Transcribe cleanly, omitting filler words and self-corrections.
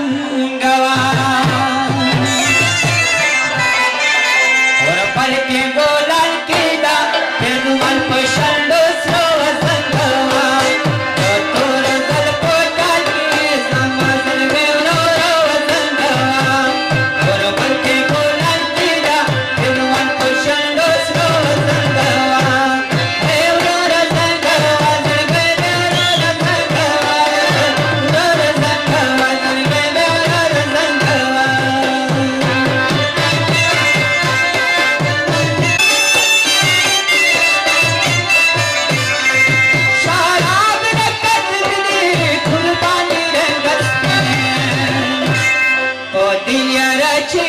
संगवा और पल के गोलाल केला तेनुमान पशंडो स्रोव संगवा तोर दल पोटाल के समझल वेवनो रोव संगवा और पल के गोलाल केला तेनुमान पशंडो स्रोव संगवा वेवनो रो संगवा जलगे वेवनो रो संगवा रो संगवा जलगे वेवनो रो संगवा शराब रंगत दिली कुर्बानी रंगत ओ दिया रची